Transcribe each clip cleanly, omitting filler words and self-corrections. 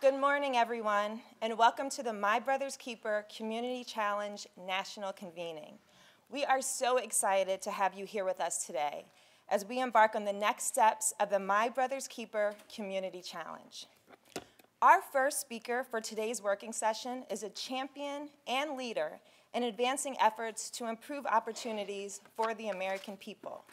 Good morning, everyone, and welcome to the My Brother's Keeper Community Challenge National Convening. We are so excited to have you here with us today as we embark on the next steps of the My Brother's Keeper Community Challenge. Our first speaker for today's working session is a champion and leader in advancing efforts to improve opportunities for the American people.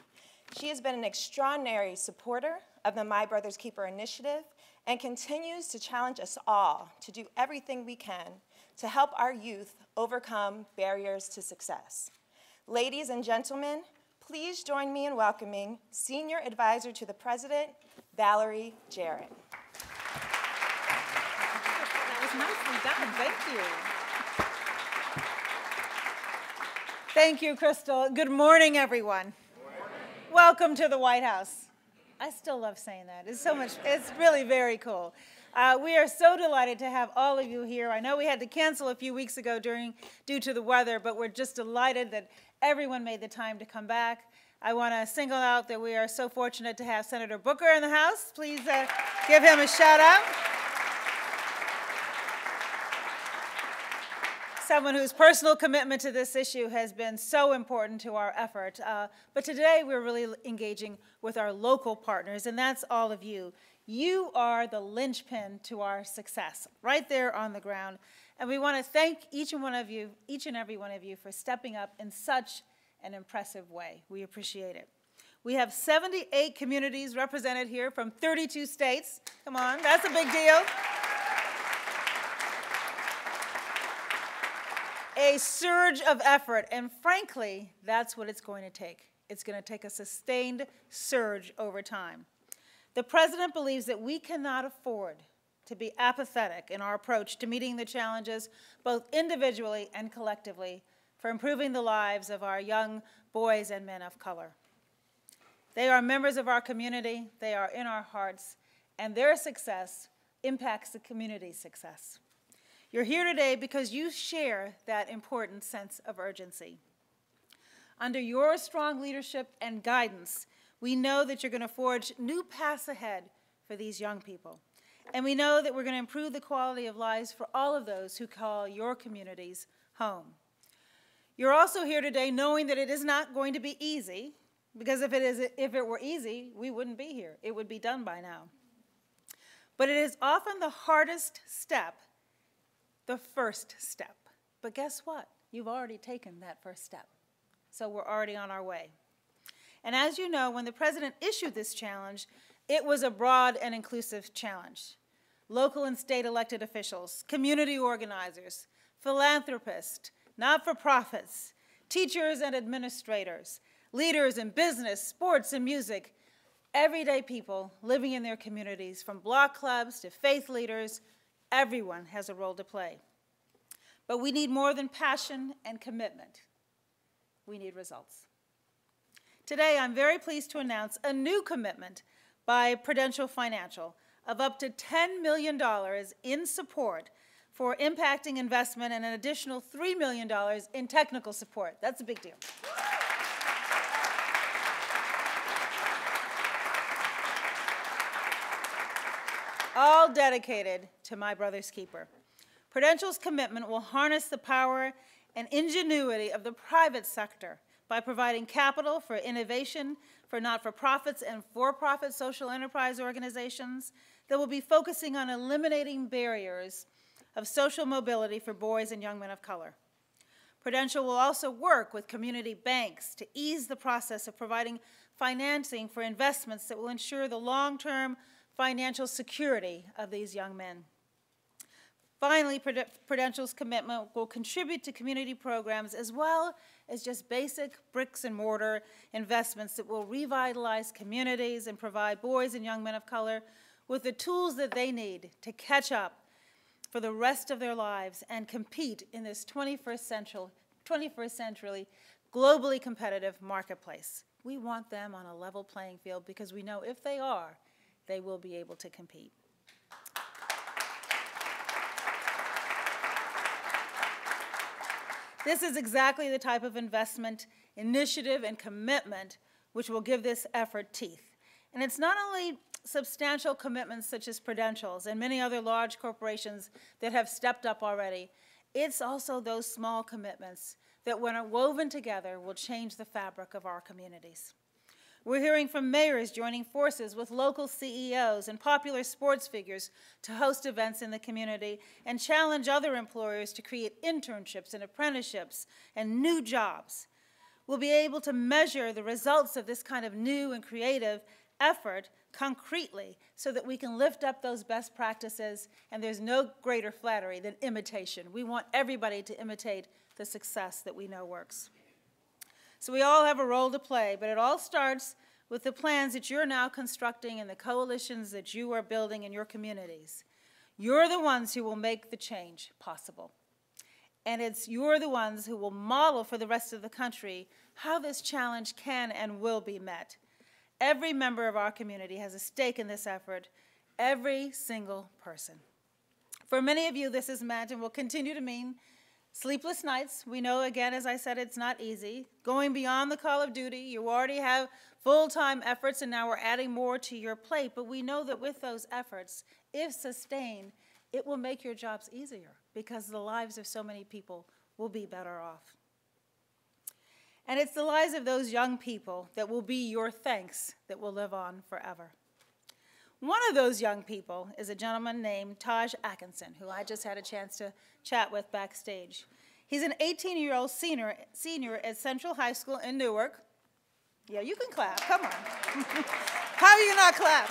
She has been an extraordinary supporter of the My Brother's Keeper initiative and continues to challenge us all to do everything we can to help our youth overcome barriers to success. Ladies and gentlemen, please join me in welcoming Senior Advisor to the President, Valerie Jarrett. That was nicely done, thank you. Thank you, Crystal. Good morning, everyone. Good morning. Welcome to the White House. I still love saying that. It's so much, it's really very cool. We are so delighted to have all of you here. I know we had to cancel a few weeks ago due to the weather, but we're just delighted that everyone made the time to come back. I want to single out that we are so fortunate to have Senator Booker in the house. Please give him a shout out. Someone whose personal commitment to this issue has been so important to our effort. But today we're really engaging with our local partners, and that's all of you. You are the linchpin to our success, right there on the ground. And we want to thank each and every one of you for stepping up in such an impressive way. We appreciate it. We have 78 communities represented here from 32 states. Come on, that's a big deal. A surge of effort, and frankly, that's what it's going to take. It's going to take a sustained surge over time. The President believes that we cannot afford to be apathetic in our approach to meeting the challenges, both individually and collectively, for improving the lives of our young boys and men of color. They are members of our community, they are in our hearts, and their success impacts the community's success. You're here today because you share that important sense of urgency. Under your strong leadership and guidance, we know that you're going to forge new paths ahead for these young people. And we know that we're going to improve the quality of lives for all of those who call your communities home. You're also here today knowing that it is not going to be easy, because if it were easy, we wouldn't be here. It would be done by now. But it is often the hardest step, the first step. But guess what? You've already taken that first step. So we're already on our way. And as you know, when the President issued this challenge, it was a broad and inclusive challenge. Local and state elected officials, community organizers, philanthropists, not-for-profits, teachers and administrators, leaders in business, sports, and music, everyday people living in their communities, from block clubs to faith leaders. Everyone has a role to play. But we need more than passion and commitment. We need results. Today, I'm very pleased to announce a new commitment by Prudential Financial of up to $10 million in support for impacting investment and an additional $3 million in technical support. That's a big deal. All dedicated to My Brother's Keeper. Prudential's commitment will harness the power and ingenuity of the private sector by providing capital for innovation for not-for-profits and for-profit social enterprise organizations that will be focusing on eliminating barriers of social mobility for boys and young men of color. Prudential will also work with community banks to ease the process of providing financing for investments that will ensure the long-term financial security of these young men. Finally, Prudential's commitment will contribute to community programs as well as just basic bricks and mortar investments that will revitalize communities and provide boys and young men of color with the tools that they need to catch up for the rest of their lives and compete in this 21st century globally competitive marketplace. We want them on a level playing field because we know if they are, they will be able to compete. This is exactly the type of investment, initiative, and commitment which will give this effort teeth. And it's not only substantial commitments such as Prudential's and many other large corporations that have stepped up already, it's also those small commitments that, when woven together, will change the fabric of our communities. We're hearing from mayors joining forces with local CEOs and popular sports figures to host events in the community and challenge other employers to create internships and apprenticeships and new jobs. We'll be able to measure the results of this kind of new and creative effort concretely so that we can lift up those best practices, and there's no greater flattery than imitation. We want everybody to imitate the success that we know works. So we all have a role to play, but it all starts with the plans that you're now constructing and the coalitions that you are building in your communities. You're the ones who will make the change possible. And you're the ones who will model for the rest of the country how this challenge can and will be met. Every member of our community has a stake in this effort, every single person. For many of you, this has meant and will continue to mean sleepless nights. We know, again, as I said, it's not easy. Going beyond the call of duty, you already have full-time efforts, and now we're adding more to your plate. But we know that with those efforts, if sustained, it will make your jobs easier because the lives of so many people will be better off. And it's the lives of those young people that will be your thanks that will live on forever. One of those young people is a gentleman named Taj Atkinson, who I just had a chance to chat with backstage. He's an 18-year-old senior at Central High School in Newark. Yeah, you can clap, come on. How do you not clap?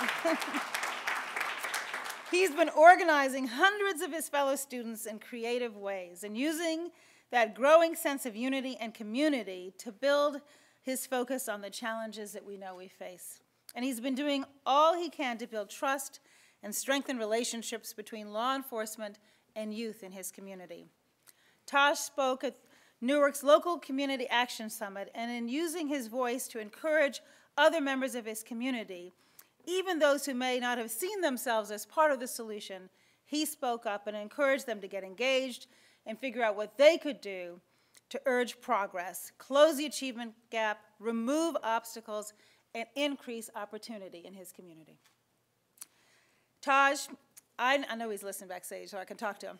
He's been organizing hundreds of his fellow students in creative ways and using that growing sense of unity and community to build his focus on the challenges that we know we face. And he's been doing all he can to build trust and strengthen relationships between law enforcement and youth in his community. Taj spoke at Newark's local community action summit, and in using his voice to encourage other members of his community, even those who may not have seen themselves as part of the solution, he spoke up and encouraged them to get engaged and figure out what they could do to urge progress, close the achievement gap, remove obstacles, and increase opportunity in his community. Taj, I know he's listening backstage, so I can talk to him.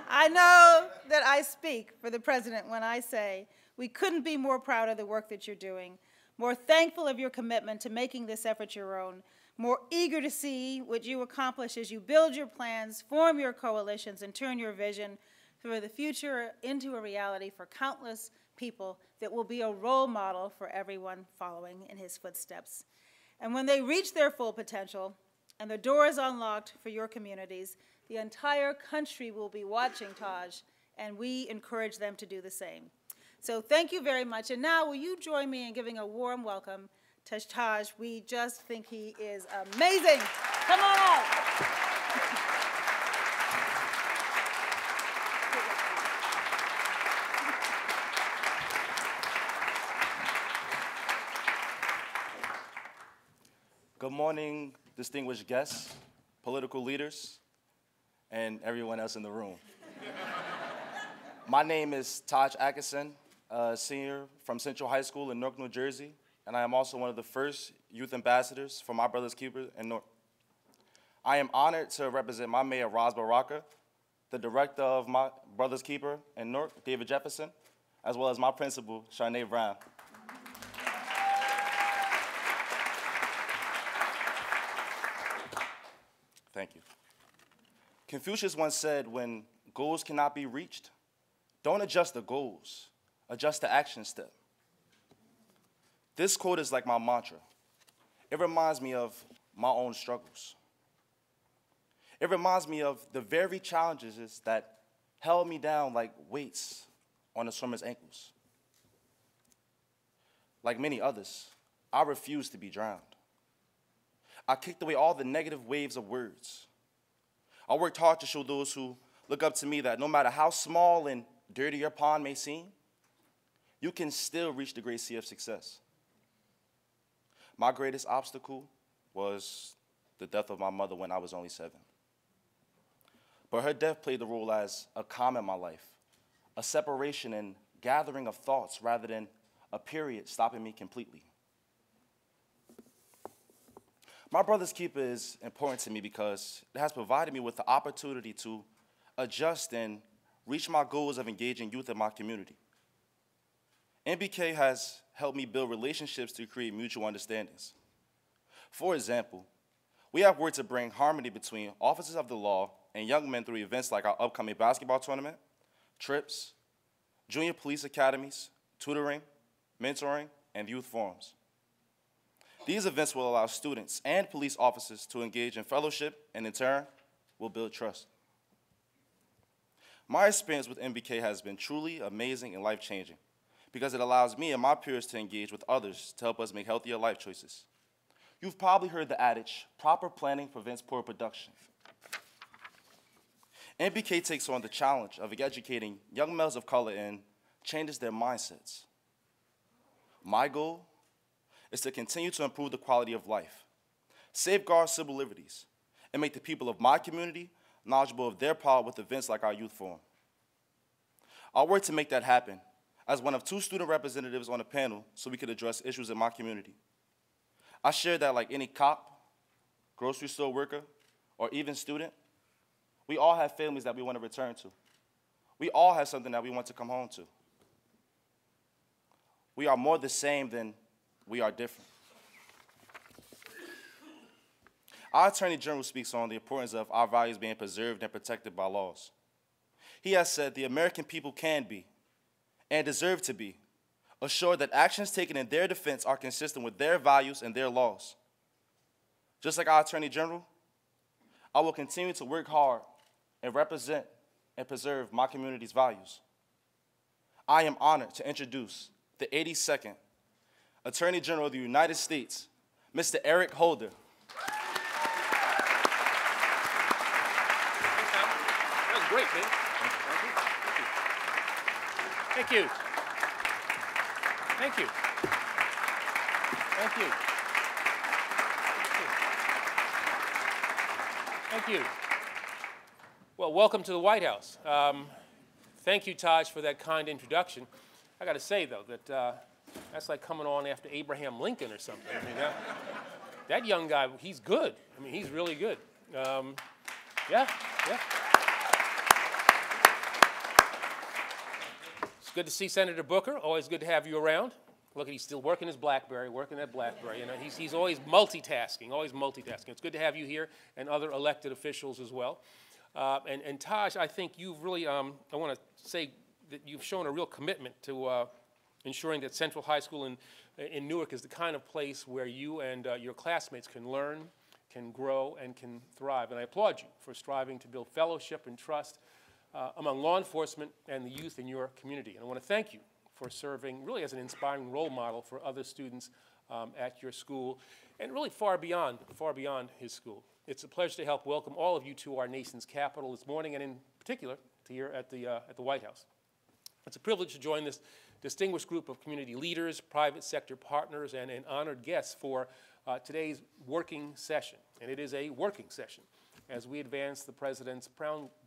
I know that I speak for the president when I say we couldn't be more proud of the work that you're doing, more thankful of your commitment to making this effort your own, more eager to see what you accomplish as you build your plans, form your coalitions, and turn your vision for the future into a reality for countless people that will be a role model for everyone following in his footsteps. And when they reach their full potential and the door is unlocked for your communities, the entire country will be watching Taj, and we encourage them to do the same. So thank you very much. And now will you join me in giving a warm welcome to Taj? We just think he is amazing. Come on out. Good morning, distinguished guests, political leaders, and everyone else in the room. My name is Taj Atkinson, a senior from Central High School in Newark, New Jersey, and I am also one of the first youth ambassadors for My Brother's Keeper in Newark. I am honored to represent my mayor, Roz Baraka, the director of My Brother's Keeper in Newark, David Jefferson, as well as my principal, Sharnae Brown. Thank you. Confucius once said, when goals cannot be reached, don't adjust the goals, adjust the action step. This quote is like my mantra. It reminds me of my own struggles. It reminds me of the very challenges that held me down like weights on a swimmer's ankles. Like many others, I refused to be drowned. I kicked away all the negative waves of words. I worked hard to show those who look up to me that no matter how small and dirty your pond may seem, you can still reach the great sea of success. My greatest obstacle was the death of my mother when I was only 7. But her death played the role as a calm in my life, a separation and gathering of thoughts rather than a period stopping me completely. My brother's keeper is important to me because it has provided me with the opportunity to adjust and reach my goals of engaging youth in my community. MBK has helped me build relationships to create mutual understandings. For example, we have worked to bring harmony between officers of the law and young men through events like our upcoming basketball tournament, trips, junior police academies, tutoring, mentoring, and youth forums. These events will allow students and police officers to engage in fellowship and in turn will build trust. My experience with MBK has been truly amazing and life-changing because it allows me and my peers to engage with others to help us make healthier life choices. You've probably heard the adage, proper planning prevents poor production. MBK takes on the challenge of educating young males of color and changes their mindsets. My goal is to continue to improve the quality of life, safeguard civil liberties, and make the people of my community knowledgeable of their power with events like our youth forum. I'll work to make that happen as one of 2 student representatives on a panel so we could address issues in my community. I share that like any cop, grocery store worker, or even student, we all have families that we want to return to. We all have something that we want to come home to. We are more the same than we are different. Our Attorney General speaks on the importance of our values being preserved and protected by laws. He has said the American people can be, and deserve to be, assured that actions taken in their defense are consistent with their values and their laws. Just like our Attorney General, I will continue to work hard and represent and preserve my community's values. I am honored to introduce the 82nd Attorney General of the United States, Mr. Eric Holder. That was great, man. Thank you. Thank you. Thank you. Thank you. Well, welcome to the White House. Thank you, Taj, for that kind introduction. I got to say, though, that that's like coming on after Abraham Lincoln or something. I mean, that young guy, he's good. I mean, he's really good. Yeah. It's good to see Senator Booker. Always good to have you around. Look, he's still working his BlackBerry, working that BlackBerry. You know, he's always multitasking, always multitasking. It's good to have you here and other elected officials as well. And Taj, I think you've really, I want to say that you've shown a real commitment to ensuring that Central High School in Newark is the kind of place where you and your classmates can learn, can grow, and can thrive. And I applaud you for striving to build fellowship and trust among law enforcement and the youth in your community. And I want to thank you for serving really as an inspiring role model for other students at your school and really far beyond his school. It's a pleasure to help welcome all of you to our nation's capital this morning, and in particular to here at the White House. It's a privilege to join this distinguished group of community leaders, private sector partners, and honored guests for today's working session. And it is a working session as we advance the President's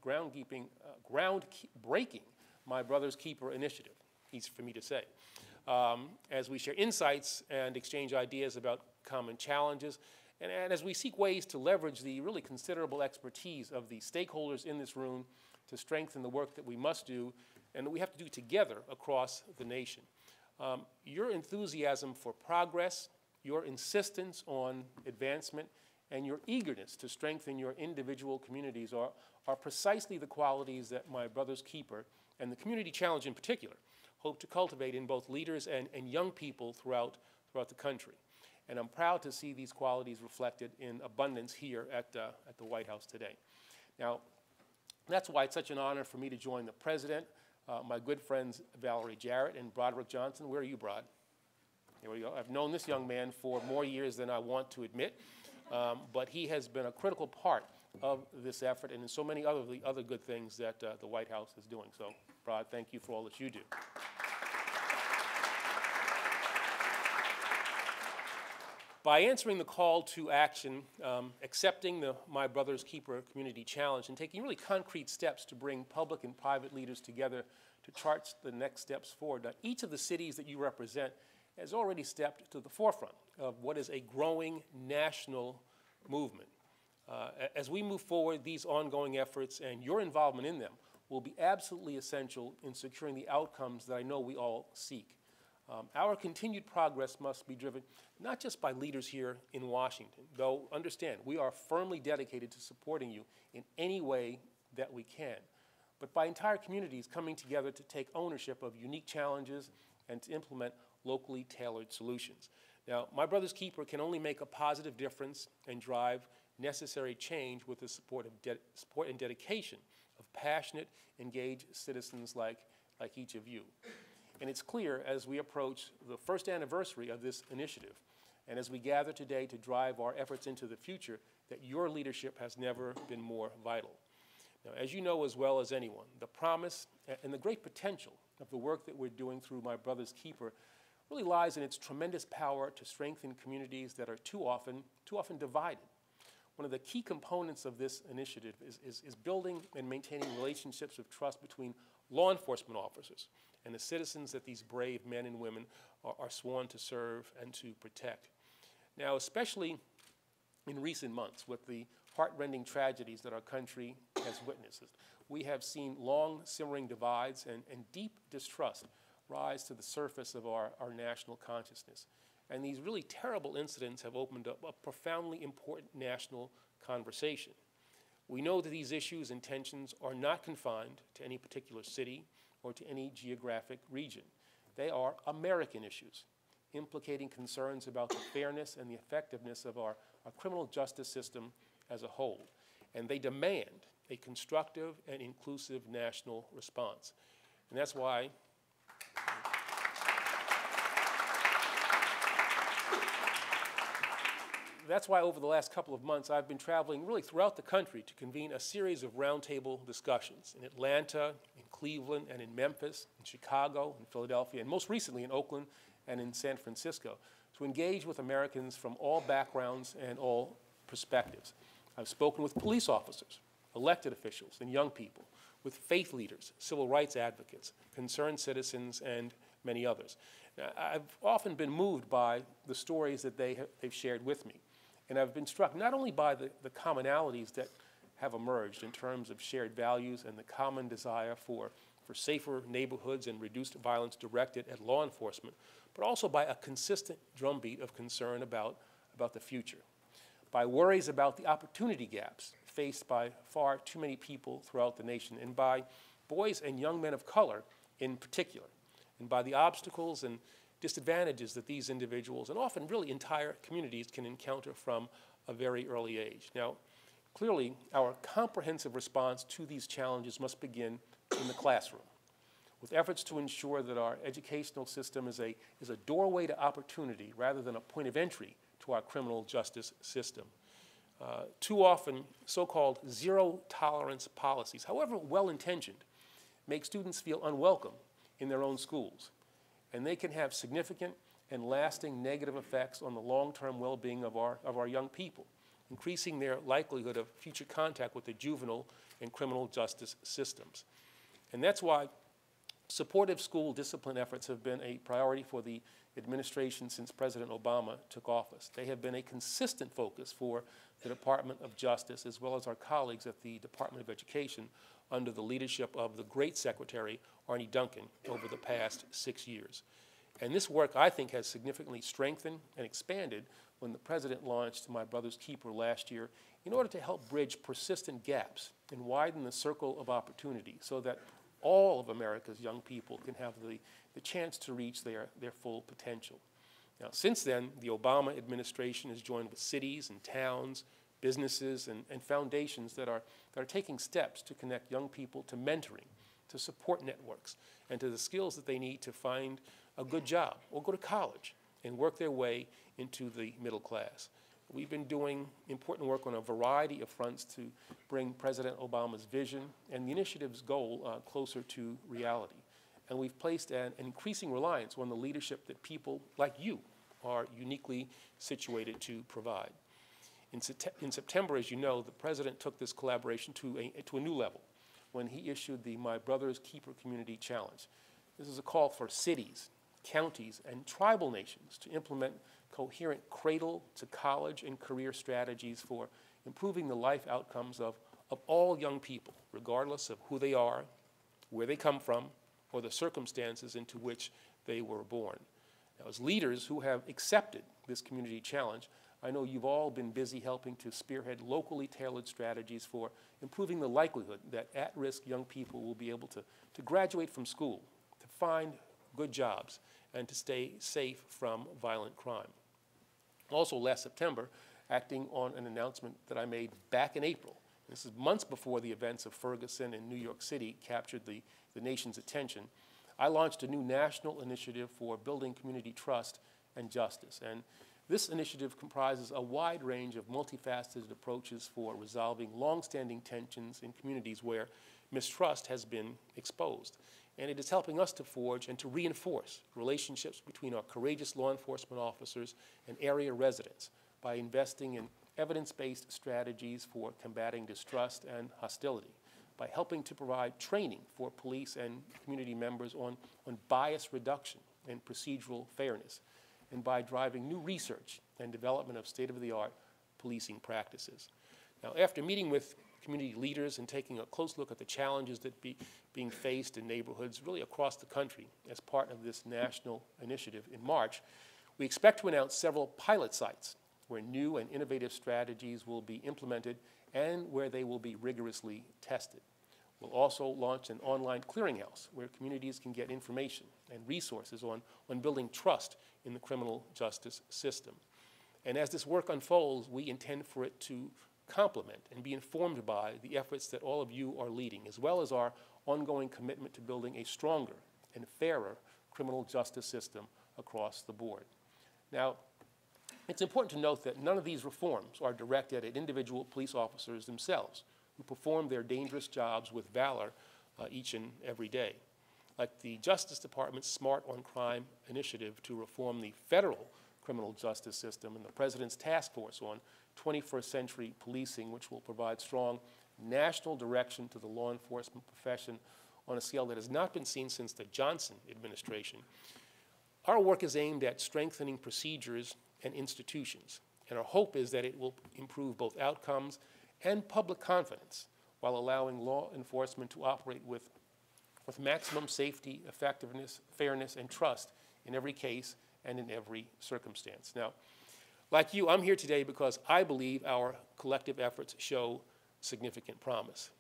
groundbreaking My Brother's Keeper initiative, easy for me to say, as we share insights and exchange ideas about common challenges, and as we seek ways to leverage the really considerable expertise of the stakeholders in this room to strengthen the work that we must do and that we have to do together across the nation. Your enthusiasm for progress, your insistence on advancement, and your eagerness to strengthen your individual communities are precisely the qualities that My Brother's Keeper and the Community Challenge in particular hope to cultivate in both leaders and young people throughout the country. And I'm proud to see these qualities reflected in abundance here at the White House today. Now, that's why it's such an honor for me to join the President, my good friends Valerie Jarrett and Broderick Johnson. Where are you, Brod? Here we go. I've known this young man for more years than I want to admit, but he has been a critical part of this effort and in so many other good things that the White House is doing. So, Brod, thank you for all that you do. By answering the call to action, accepting the My Brother's Keeper Community Challenge, and taking really concrete steps to bring public and private leaders together to chart the next steps forward. Now, each of the cities that you represent has already stepped to the forefront of what is a growing national movement. As we move forward, these ongoing efforts and your involvement in them will be absolutely essential in securing the outcomes that I know we all seek. Our continued progress must be driven not just by leaders here in Washington, though understand we are firmly dedicated to supporting you in any way that we can, but by entire communities coming together to take ownership of unique challenges and to implement locally tailored solutions. Now, My Brother's Keeper can only make a positive difference and drive necessary change with the support and dedication of passionate, engaged citizens like each of you. And it's clear as we approach the first anniversary of this initiative, and as we gather today to drive our efforts into the future, that your leadership has never been more vital. Now, as you know as well as anyone, the promise and the great potential of the work that we're doing through My Brother's Keeper really lies in its tremendous power to strengthen communities that are too often divided. One of the key components of this initiative is building and maintaining relationships of trust between law enforcement officers and the citizens that these brave men and women are sworn to serve and to protect. Now, especially in recent months, with the heart-rending tragedies that our country has witnessed, we have seen long simmering divides and deep distrust rise to the surface of our national consciousness. And these really terrible incidents have opened up a profoundly important national conversation. We know that these issues and tensions are not confined to any particular city or to any geographic region. They are American issues, implicating concerns about the fairness and the effectiveness of our criminal justice system as a whole. And they demand a constructive and inclusive national response. And that's why over the last couple of months, I've been traveling really throughout the country to convene a series of roundtable discussions in Atlanta, in Cleveland, and in Memphis, in Chicago, in Philadelphia, and most recently in Oakland and in San Francisco, to engage with Americans from all backgrounds and all perspectives. I've spoken with police officers, elected officials, and young people, with faith leaders, civil rights advocates, concerned citizens, and many others. Now, I've often been moved by the stories that they've shared with me. And I've been struck not only by the commonalities that have emerged in terms of shared values and the common desire for safer neighborhoods and reduced violence directed at law enforcement, but also by a consistent drumbeat of concern about the future, by worries about the opportunity gaps faced by far too many people throughout the nation, and by boys and young men of color in particular, and by the obstacles and disadvantages that these individuals and often really entire communities can encounter from a very early age. Now, clearly, our comprehensive response to these challenges must begin in the classroom, with efforts to ensure that our educational system is a doorway to opportunity rather than a point of entry to our criminal justice system. Too often, so-called zero-tolerance policies, however well-intentioned, make students feel unwelcome in their own schools. And they can have significant and lasting negative effects on the long-term well-being of our young people, increasing their likelihood of future contact with the juvenile and criminal justice systems. And that's why supportive school discipline efforts have been a priority for the administration since President Obama took office. They have been a consistent focus for the Department of Justice, as well as our colleagues at the Department of Education under the leadership of the great Secretary Arne Duncan over the past 6 years. And this work, I think, has significantly strengthened and expanded when the President launched My Brother's Keeper last year in order to help bridge persistent gaps and widen the circle of opportunity so that all of America's young people can have the chance to reach their full potential. Now, since then, the Obama administration has joined with cities and towns, businesses, and foundations that are taking steps to connect young people to mentoring, to support networks, and to the skills that they need to find a good job or go to college and work their way into the middle class. We've been doing important work on a variety of fronts to bring President Obama's vision and the initiative's goal closer to reality. And we've placed an increasing reliance on the leadership that people like you are uniquely situated to provide. In September, as you know, the President took this collaboration to a new level when he issued the My Brother's Keeper Community Challenge. This is a call for cities, counties, and tribal nations to implement coherent cradle to college and career strategies for improving the life outcomes of all young people, regardless of who they are, where they come from, or the circumstances into which they were born. Now, as leaders who have accepted this community challenge, I know you've all been busy helping to spearhead locally tailored strategies for improving the likelihood that at-risk young people will be able to graduate from school, to find good jobs, and to stay safe from violent crime. Also, last September, acting on an announcement that I made back in April, this is months before the events of Ferguson and New York City captured the nation's attention, I launched a new national initiative for building community trust and justice. And this initiative comprises a wide range of multifaceted approaches for resolving longstanding tensions in communities where mistrust has been exposed. And it is helping us to forge and to reinforce relationships between our courageous law enforcement officers and area residents by investing in evidence-based strategies for combating distrust and hostility, by helping to provide training for police and community members on bias reduction and procedural fairness, and by driving new research and development of state-of-the-art policing practices. Now, after meeting with community leaders and taking a close look at the challenges that being faced in neighborhoods really across the country as part of this national initiative in March, we expect to announce several pilot sites where new and innovative strategies will be implemented and where they will be rigorously tested. We'll also launch an online clearinghouse where communities can get information and resources on building trust in the criminal justice system. And as this work unfolds, we intend for it to complement and be informed by the efforts that all of you are leading, as well as our ongoing commitment to building a stronger and fairer criminal justice system across the board. Now, it's important to note that none of these reforms are directed at individual police officers themselves, who perform their dangerous jobs with valor each and every day. Like the Justice Department's Smart on Crime initiative to reform the federal criminal justice system and the President's task force on 21st century policing, which will provide strong national direction to the law enforcement profession on a scale that has not been seen since the Johnson administration. Our work is aimed at strengthening procedures and institutions, and our hope is that it will improve both outcomes and public confidence while allowing law enforcement to operate with maximum safety, effectiveness, fairness, and trust in every case and in every circumstance. Now, like you, I'm here today because I believe our collective efforts show significant promise,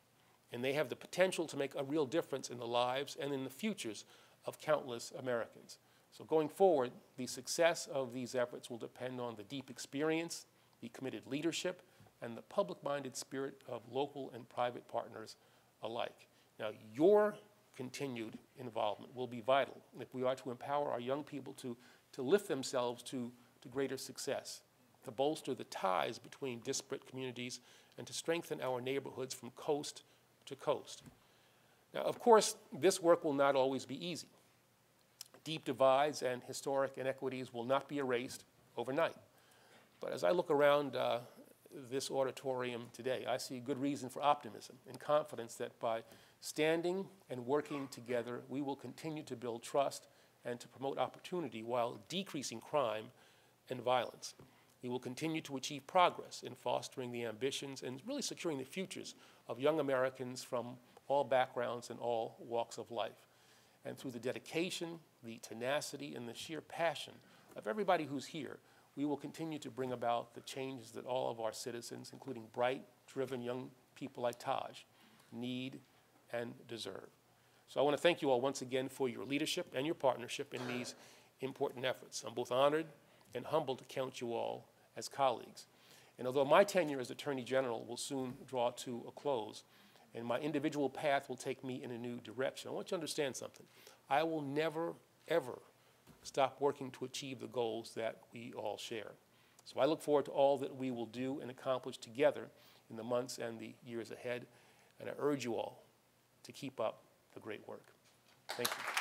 and they have the potential to make a real difference in the lives and in the futures of countless Americans. So going forward, the success of these efforts will depend on the deep experience, the committed leadership, and the public-minded spirit of local and private partners alike. Now, your continued involvement will be vital if we are to empower our young people to lift themselves to greater success, to bolster the ties between disparate communities, and to strengthen our neighborhoods from coast to coast. Now, of course, this work will not always be easy. Deep divides and historic inequities will not be erased overnight. But as I look around this auditorium today, I see good reason for optimism and confidence that by standing and working together, we will continue to build trust and to promote opportunity while decreasing crime and violence. We will continue to achieve progress in fostering the ambitions and really securing the futures of young Americans from all backgrounds and all walks of life. And through the dedication, the tenacity, and the sheer passion of everybody who's here, we will continue to bring about the changes that all of our citizens, including bright, driven young people like Taj, need and deserve. So I want to thank you all once again for your leadership and your partnership in these important efforts. I'm both honored and humbled to count you all as colleagues. And although my tenure as Attorney General will soon draw to a close, and my individual path will take me in a new direction, I want you to understand something. I will never, ever stop working to achieve the goals that we all share. So I look forward to all that we will do and accomplish together in the months and the years ahead, and I urge you all to keep up the great work. Thank you.